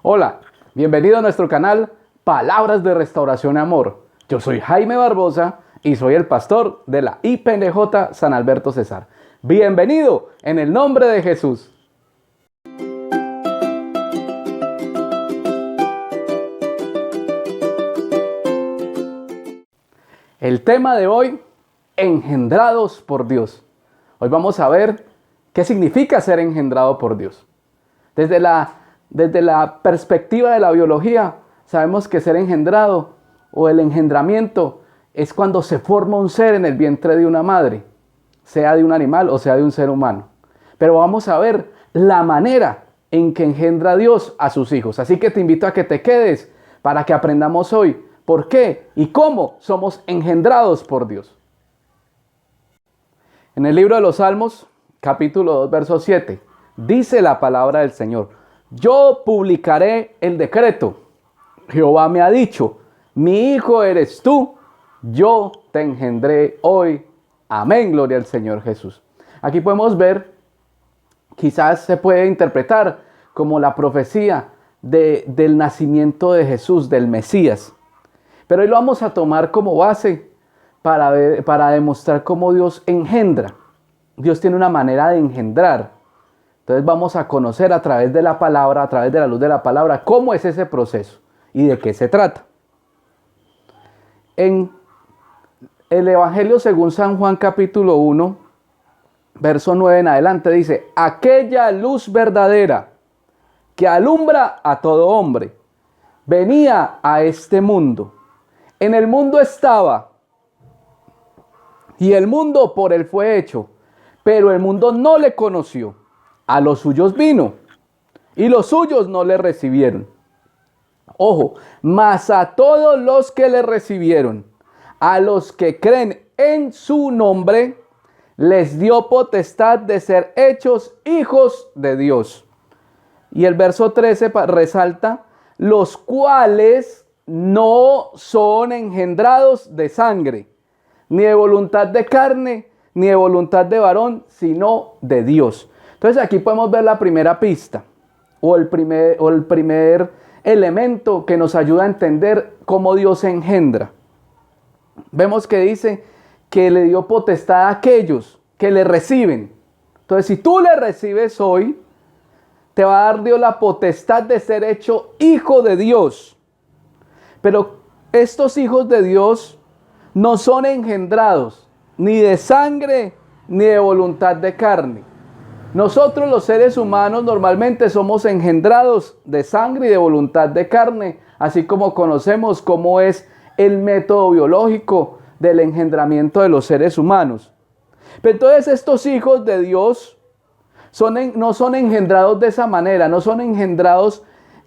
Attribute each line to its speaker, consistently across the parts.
Speaker 1: Hola, bienvenido a nuestro canal Palabras de Restauración y Amor. Yo soy Jaime Barbosa y soy el pastor de la IPNJ San Alberto Cesar. Bienvenido en el nombre de Jesús. El tema de hoy, engendrados por Dios. Hoy vamos a ver qué significa ser engendrado por Dios. Desde la perspectiva de la biología, sabemos que ser engendrado o el engendramiento es cuando se forma un ser en el vientre de una madre, sea de un animal o sea de un ser humano. Pero vamos a ver la manera en que engendra Dios a sus hijos. Así que te invito a que te quedes para que aprendamos hoy por qué y cómo somos engendrados por Dios. En el libro de los Salmos, capítulo 2, verso 7, dice la palabra del Señor: yo publicaré el decreto. Jehová me ha dicho, mi hijo eres tú, yo te engendré hoy. Amén, gloria al Señor Jesús. Aquí podemos ver, quizás se puede interpretar como la profecía del nacimiento de Jesús, del Mesías. Pero hoy lo vamos a tomar como base para demostrar cómo Dios engendra. Dios tiene una manera de engendrar. Entonces vamos a conocer a través de la palabra, a través de la luz de la palabra, cómo es ese proceso y de qué se trata. En el Evangelio según San Juan capítulo 1, verso 9 en adelante dice: aquella luz verdadera que alumbra a todo hombre, venía a este mundo. En el mundo estaba, y el mundo por él fue hecho, pero el mundo no le conoció. A los suyos vino, y los suyos no le recibieron. Ojo, mas a todos los que le recibieron, a los que creen en su nombre, les dio potestad de ser hechos hijos de Dios. Y el verso 13 resalta: los cuales no son engendrados de sangre, ni de voluntad de carne, ni de voluntad de varón, sino de Dios. Entonces aquí podemos ver la primera pista o el primer elemento que nos ayuda a entender cómo Dios engendra. Vemos que dice que le dio potestad a aquellos que le reciben. Entonces, si tú le recibes hoy, te va a dar Dios la potestad de ser hecho hijo de Dios. Pero estos hijos de Dios no son engendrados ni de sangre ni de voluntad de carne. Nosotros los seres humanos normalmente somos engendrados de sangre y de voluntad de carne, así como conocemos cómo es el método biológico del engendramiento de los seres humanos. Pero entonces estos hijos de Dios no son engendrados de esa manera, no son engendrados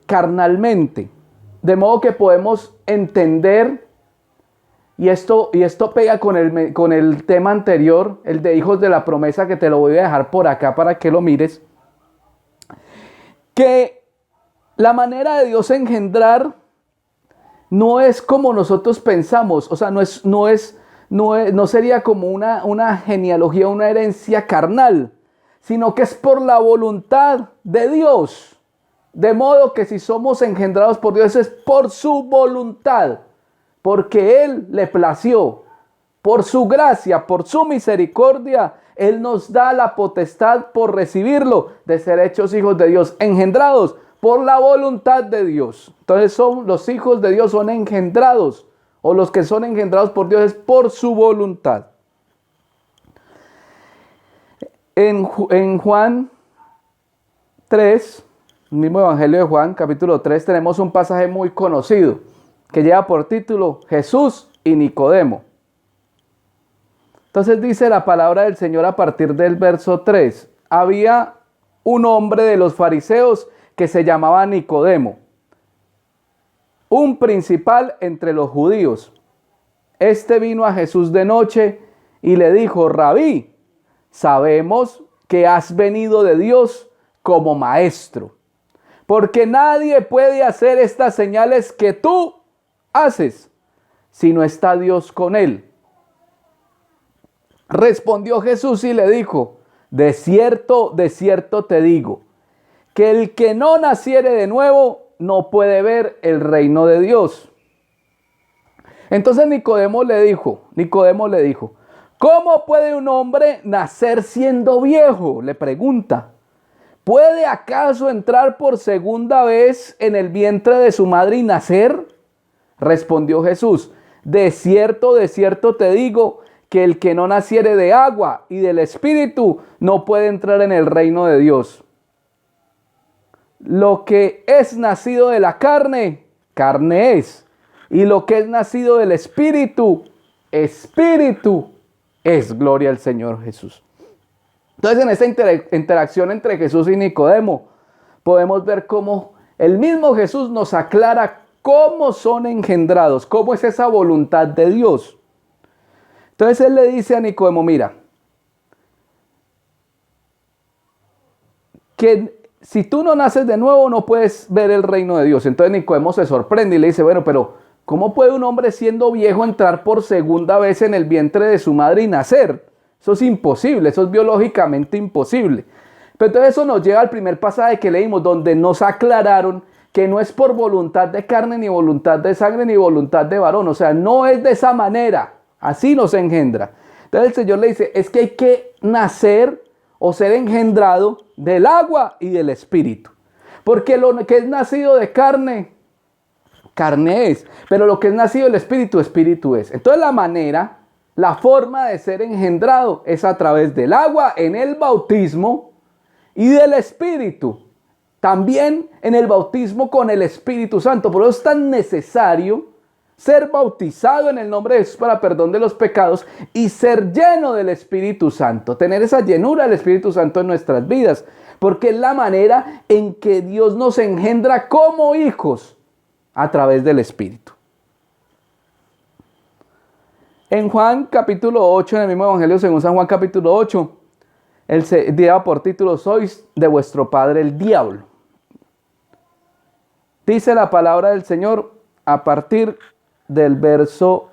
Speaker 1: carnalmente. De modo que podemos entender, y esto pega con el tema anterior, el de hijos de la promesa, que te lo voy a dejar por acá para que lo mires, que la manera de Dios engendrar no es como nosotros pensamos. O sea, no sería como una genealogía, una herencia carnal, sino que es por la voluntad de Dios. De modo que si somos engendrados por Dios es por su voluntad, porque Él le plació, por su gracia, por su misericordia, Él nos da la potestad por recibirlo, de ser hechos hijos de Dios, engendrados por la voluntad de Dios. Entonces los hijos de Dios son engendrados, o los que son engendrados por Dios es por su voluntad. En Juan 3, el mismo Evangelio de Juan, capítulo 3, tenemos un pasaje muy conocido que lleva por título Jesús y Nicodemo. Entonces dice la palabra del Señor a partir del verso 3. Había un hombre de los fariseos que se llamaba Nicodemo, un principal entre los judíos. Este vino a Jesús de noche y le dijo: Rabí, sabemos que has venido de Dios como maestro, porque nadie puede hacer estas señales que tú haces si no está Dios con él. Respondió Jesús y le dijo: de cierto te digo, que el que no naciere de nuevo no puede ver el reino de Dios. Entonces Nicodemo le dijo, ¿cómo puede un hombre nacer siendo viejo? Le pregunta. ¿Puede acaso entrar por segunda vez en el vientre de su madre y nacer? Respondió Jesús, de cierto te digo, que el que no naciere de agua y del Espíritu no puede entrar en el reino de Dios. Lo que es nacido de la carne, carne es. Y lo que es nacido del Espíritu, Espíritu es. Gloria al Señor Jesús. Entonces, en esta interacción entre Jesús y Nicodemo, podemos ver cómo el mismo Jesús nos aclara cómo son engendrados, cómo es esa voluntad de Dios. Entonces, él le dice a Nicodemo, mira, que si tú no naces de nuevo, no puedes ver el reino de Dios. Entonces, Nicodemo se sorprende y le dice, bueno, pero ¿cómo puede un hombre siendo viejo entrar por segunda vez en el vientre de su madre y nacer? Eso es imposible, eso es biológicamente imposible. Pero entonces eso nos lleva al primer pasaje que leímos, donde nos aclararon que no es por voluntad de carne, ni voluntad de sangre, ni voluntad de varón. O sea, no es de esa manera. Así nos engendra. Entonces el Señor le dice, es que hay que nacer o ser engendrado del agua y del Espíritu. Porque lo que es nacido de carne, carne es. Pero lo que es nacido del Espíritu, Espíritu es. Entonces la forma de ser engendrado es a través del agua en el bautismo y del Espíritu. También en el bautismo con el Espíritu Santo. Por eso es tan necesario ser bautizado en el nombre de Jesús para perdón de los pecados y ser lleno del Espíritu Santo. Tener esa llenura del Espíritu Santo en nuestras vidas. Porque es la manera en que Dios nos engendra como hijos a través del Espíritu. En Juan capítulo 8, en el mismo Evangelio según San Juan capítulo 8, él se lleva por título, sois de vuestro padre el diablo. Dice la palabra del Señor a partir del verso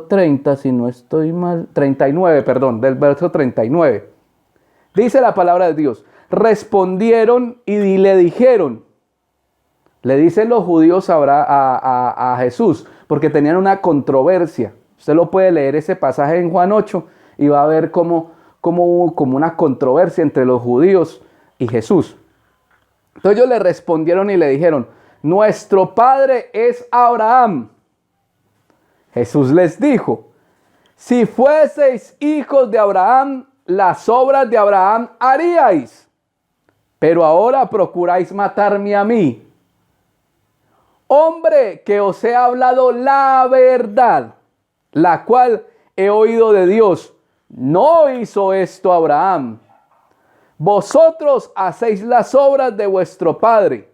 Speaker 1: 30, si no estoy mal, 39, perdón, del verso 39. Dice la palabra de Dios, respondieron y le dijeron, le dicen los judíos a Jesús, porque tenían una controversia. Usted lo puede leer ese pasaje en Juan 8 y va a ver cómo hubo como una controversia entre los judíos y Jesús. Entonces ellos le respondieron y le dijeron, nuestro padre es Abraham. Jesús les dijo, si fueseis hijos de Abraham, las obras de Abraham haríais, pero ahora procuráis matarme a mí. Hombre, que os he hablado la verdad, la cual he oído de Dios. No hizo esto Abraham. Vosotros hacéis las obras de vuestro padre.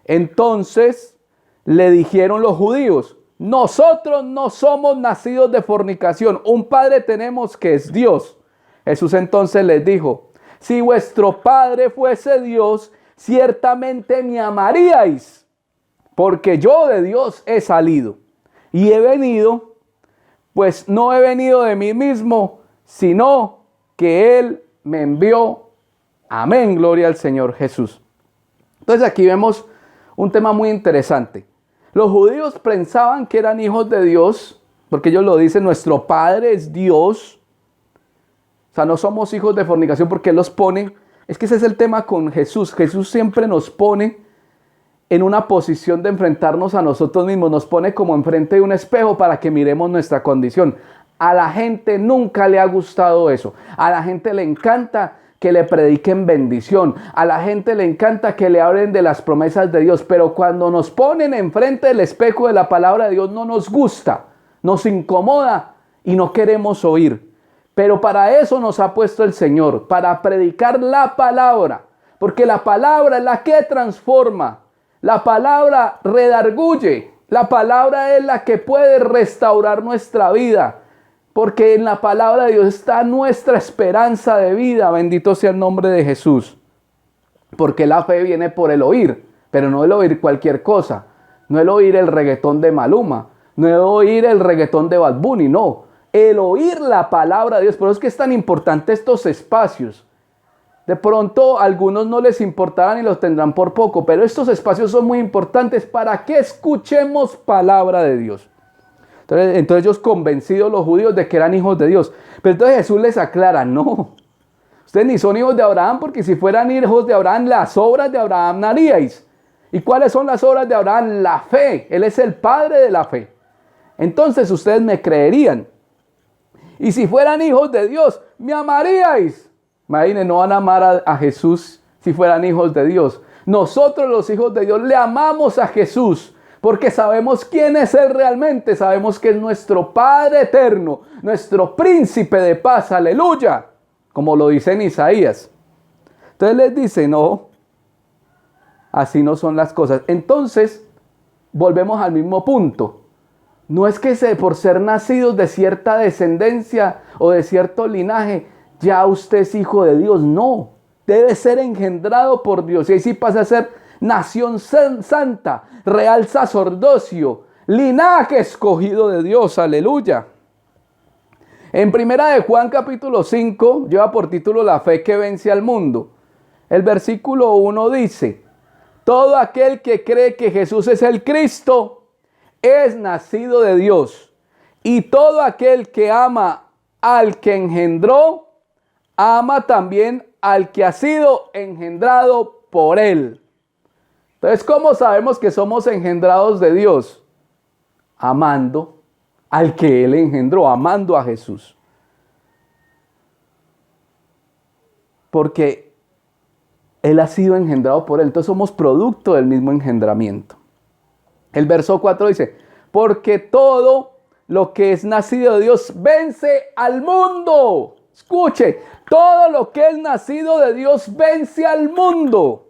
Speaker 1: Entonces le dijeron los judíos, nosotros no somos nacidos de fornicación, un padre tenemos que es Dios. Jesús entonces les dijo, si vuestro padre fuese Dios, ciertamente me amaríais, porque yo de Dios he salido y he venido, pues no he venido de mí mismo, sino que Él me envió. Amén, gloria al Señor Jesús. Entonces aquí vemos un tema muy interesante. Los judíos pensaban que eran hijos de Dios, porque ellos lo dicen, nuestro Padre es Dios. O sea, no somos hijos de fornicación porque Él los pone. Es que ese es el tema con Jesús. Jesús siempre nos pone en una posición de enfrentarnos a nosotros mismos. Nos pone como enfrente de un espejo para que miremos nuestra condición. A la gente nunca le ha gustado eso. A la gente le encanta que le prediquen bendición. A la gente le encanta que le hablen de las promesas de Dios. Pero cuando nos ponen enfrente del espejo de la palabra de Dios no nos gusta, nos incomoda y no queremos oír. Pero para eso nos ha puesto el Señor, para predicar la palabra. Porque la palabra es la que transforma. La palabra redarguye. La palabra es la que puede restaurar nuestra vida. Porque en la palabra de Dios está nuestra esperanza de vida. Bendito sea el nombre de Jesús. Porque la fe viene por el oír. Pero no el oír cualquier cosa. No el oír el reggaetón de Maluma. No el oír el reggaetón de Bad Bunny. No. El oír la palabra de Dios. Por eso es que es tan importante estos espacios. de pronto a algunos no les importarán y los tendrán por poco, pero estos espacios son muy importantes para que escuchemos palabra de Dios. Entonces ellos convencidos los judíos de que eran hijos de Dios. Pero entonces Jesús les aclara, no, ustedes ni son hijos de Abraham, porque si fueran hijos de Abraham, las obras de Abraham no haríais. ¿Y cuáles son las obras de Abraham? La fe. Él es el padre de la fe. Entonces ustedes me creerían. Y si fueran hijos de Dios, me amaríais. Imagínense, no van a amar a Jesús si fueran hijos de Dios. Nosotros los hijos de Dios le amamos a Jesús porque sabemos quién es Él realmente. Sabemos que es nuestro Padre eterno, nuestro príncipe de paz. Aleluya. Como lo dice en Isaías. Entonces les dice, no, así no son las cosas. Entonces, volvemos al mismo punto. No es que por ser nacidos de cierta descendencia o de cierto linaje, ya usted es hijo de Dios. No, debe ser engendrado por Dios. Y ahí sí pasa a ser nación santa, real sacerdocio, linaje escogido de Dios. Aleluya. En primera de Juan capítulo 5, lleva por título La fe que vence al mundo. El versículo 1 dice, todo aquel que cree que Jesús es el Cristo es nacido de Dios. Y todo aquel que ama al que engendró, ama también al que ha sido engendrado por Él. Entonces, ¿cómo sabemos que somos engendrados de Dios? Amando al que Él engendró, amando a Jesús. Porque Él ha sido engendrado por Él. Entonces somos producto del mismo engendramiento. El verso 4 dice, porque todo lo que es nacido de Dios vence al mundo. Escuche, todo lo que es nacido de Dios vence al mundo.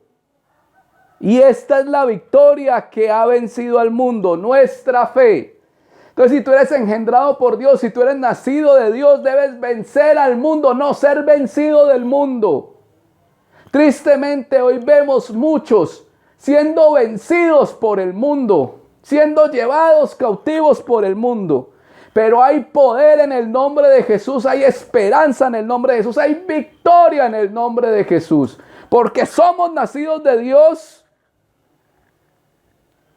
Speaker 1: Y esta es la victoria que ha vencido al mundo, nuestra fe. Entonces, si tú eres engendrado por Dios, si tú eres nacido de Dios, debes vencer al mundo, no ser vencido del mundo. Tristemente, hoy vemos muchos siendo vencidos por el mundo, siendo llevados cautivos por el mundo. Pero hay poder en el nombre de Jesús, hay esperanza en el nombre de Jesús, hay victoria en el nombre de Jesús. Porque somos nacidos de Dios,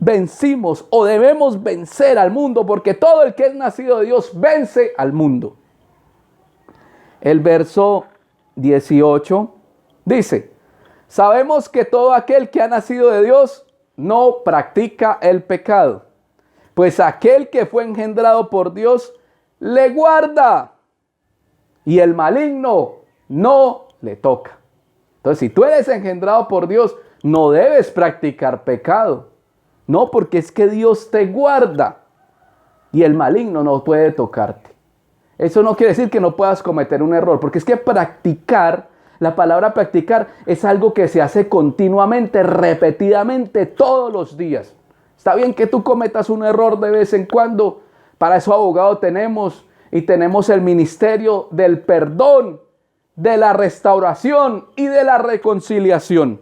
Speaker 1: vencimos o debemos vencer al mundo, porque todo el que es nacido de Dios vence al mundo. El verso 18 dice, sabemos que todo aquel que ha nacido de Dios no practica el pecado, pues aquel que fue engendrado por Dios le guarda y el maligno no le toca. Entonces, si tú eres engendrado por Dios, no debes practicar pecado. No, porque es que Dios te guarda y el maligno no puede tocarte. Eso no quiere decir que no puedas cometer un error, porque es que practicar, la palabra practicar es algo que se hace continuamente, repetidamente, todos los días. Está bien que tú cometas un error de vez en cuando, para eso abogado tenemos, y tenemos el ministerio del perdón, de la restauración y de la reconciliación.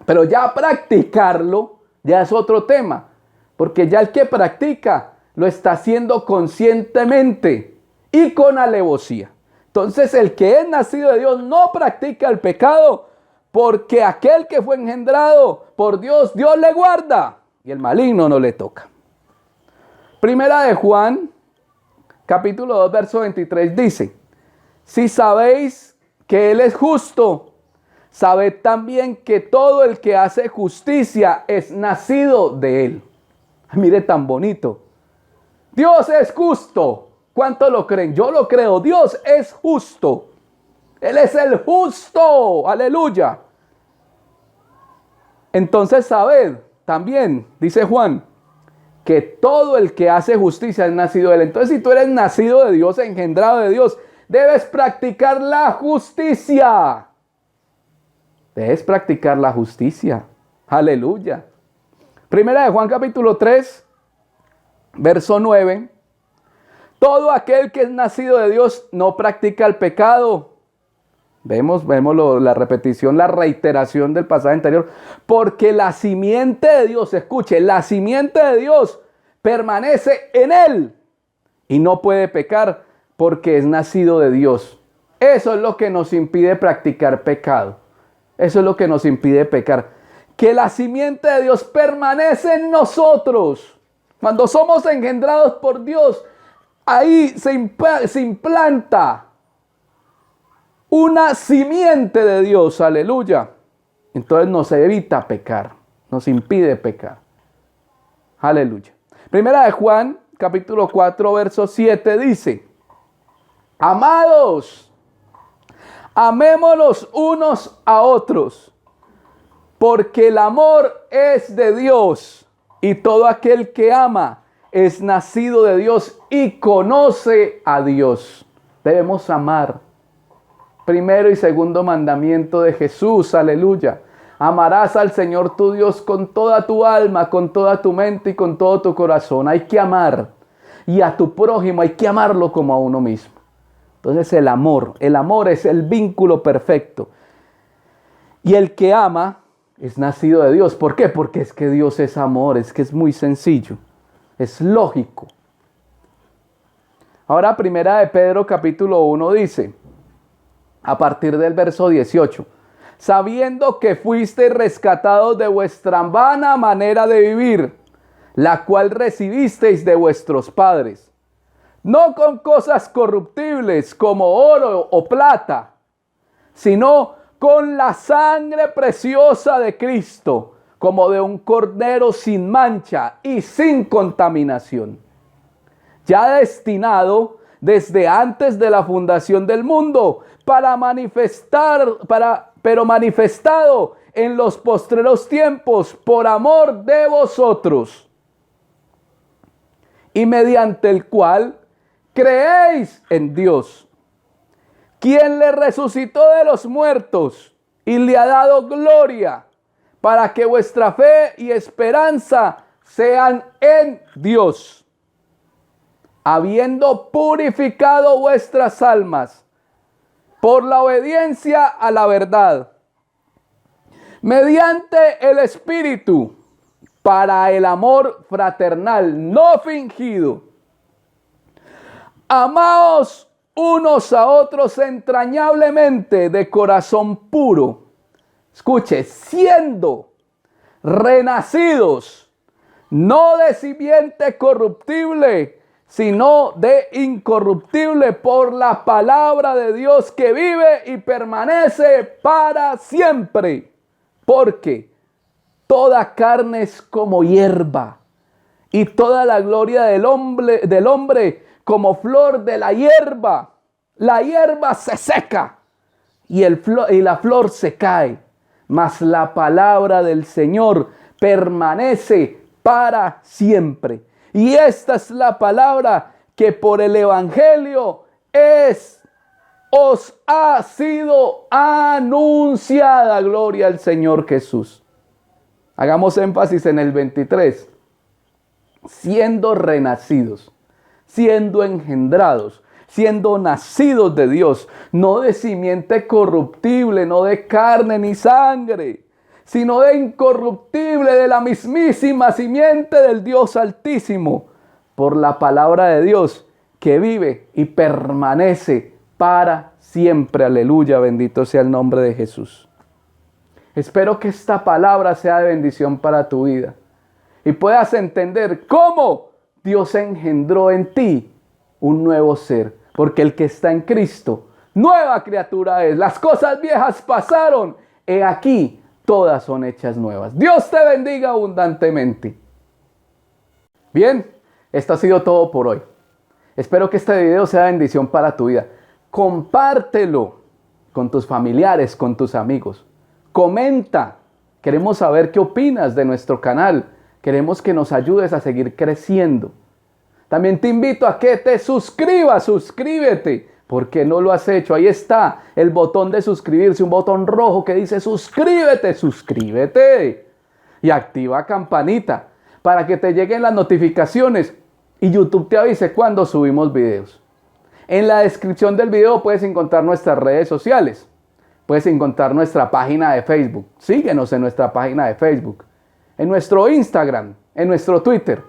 Speaker 1: Pero ya practicarlo ya es otro tema, porque ya el que practica lo está haciendo conscientemente y con alevosía. Entonces el que es nacido de Dios no practica el pecado, porque aquel que fue engendrado por Dios, Dios le guarda y el maligno no le toca. Primera de Juan, capítulo 2, verso 23 dice, si sabéis que Él es justo, sabed también que todo el que hace justicia es nacido de Él. Mire tan bonito. Dios es justo. ¿Cuántos lo creen? Yo lo creo. Dios es justo. Él es el justo. Aleluya. Entonces sabed también, dice Juan, que todo el que hace justicia es nacido de Él. Entonces, si tú eres nacido de Dios, engendrado de Dios, debes practicar la justicia. Debes practicar la justicia. Aleluya. Primera de Juan capítulo 3, verso 9. Todo aquel que es nacido de Dios no practica el pecado. Vemos la repetición, la reiteración del pasaje anterior. Porque la simiente de Dios, escuche, la simiente de Dios permanece en él. Y no puede pecar porque es nacido de Dios. Eso es lo que nos impide practicar pecado. Eso es lo que nos impide pecar. Que la simiente de Dios permanece en nosotros. Cuando somos engendrados por Dios, ahí se implanta una simiente de Dios. Aleluya. Entonces nos evita pecar. Nos impide pecar. Aleluya. Primera de Juan, capítulo 4, verso 7 dice: amados, amémonos unos a otros, porque el amor es de Dios, y todo aquel que ama es nacido de Dios y conoce a Dios. Debemos amar. Primero y segundo mandamiento de Jesús, aleluya. Amarás al Señor tu Dios con toda tu alma, con toda tu mente y con todo tu corazón. Hay que amar. Y a tu prójimo hay que amarlo como a uno mismo. Entonces el amor es el vínculo perfecto. Y el que ama es nacido de Dios. ¿Por qué? Porque es que Dios es amor, es que es muy sencillo, es lógico. Ahora primera de Pedro capítulo 1 dice, a partir del verso 18, sabiendo que fuisteis rescatados de vuestra vana manera de vivir, la cual recibisteis de vuestros padres, no con cosas corruptibles como oro o plata, sino con la sangre preciosa de Cristo, como de un cordero sin mancha y sin contaminación, ya destinado desde antes de la fundación del mundo, pero manifestado en los postreros tiempos por amor de vosotros, y mediante el cual creéis en Dios, quien le resucitó de los muertos y le ha dado gloria, para que vuestra fe y esperanza sean en Dios, habiendo purificado vuestras almas por la obediencia a la verdad, mediante el Espíritu, para el amor fraternal no fingido. Amaos unos a otros entrañablemente de corazón puro. Escuche, siendo renacidos, no de simiente corruptible, sino de incorruptible por la palabra de Dios que vive y permanece para siempre. Porque toda carne es como hierba, y toda la gloria del hombre como flor de la hierba. La hierba se seca y la flor se cae, mas la palabra del Señor permanece para siempre. Y esta es la palabra que por el Evangelio os ha sido anunciada. Gloria al Señor Jesús. Hagamos énfasis en el 23. Siendo renacidos, siendo engendrados, siendo nacidos de Dios, no de simiente corruptible, no de carne ni sangre, sino de incorruptible, de la mismísima simiente del Dios Altísimo, por la palabra de Dios que vive y permanece para siempre. Aleluya, bendito sea el nombre de Jesús. Espero que esta palabra sea de bendición para tu vida y puedas entender cómo Dios engendró en ti un nuevo ser, porque el que está en Cristo, nueva criatura es. Las cosas viejas pasaron, he aquí, todas son hechas nuevas. Dios te bendiga abundantemente. Bien, esto ha sido todo por hoy. Espero que este video sea bendición para tu vida. Compártelo con tus familiares, con tus amigos. Comenta. Queremos saber qué opinas de nuestro canal. Queremos que nos ayudes a seguir creciendo. También te invito a que te suscribas, suscríbete. ¿Por qué no lo has hecho? Ahí está el botón de suscribirse, un botón rojo que dice suscríbete, suscríbete. Y activa campanita para que te lleguen las notificaciones y YouTube te avise cuando subimos videos. En la descripción del video puedes encontrar nuestras redes sociales. Puedes encontrar nuestra página de Facebook. Síguenos en nuestra página de Facebook, en nuestro Instagram, en nuestro Twitter.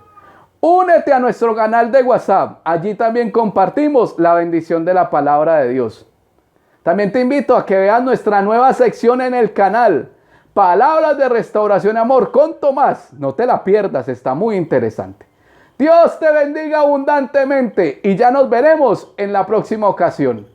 Speaker 1: Únete a nuestro canal de WhatsApp. Allí también compartimos la bendición de la palabra de Dios. También te invito a que veas nuestra nueva sección en el canal, Palabras de Restauración y Amor con Tomás. No te la pierdas, está muy interesante. Dios te bendiga abundantemente y ya nos veremos en la próxima ocasión.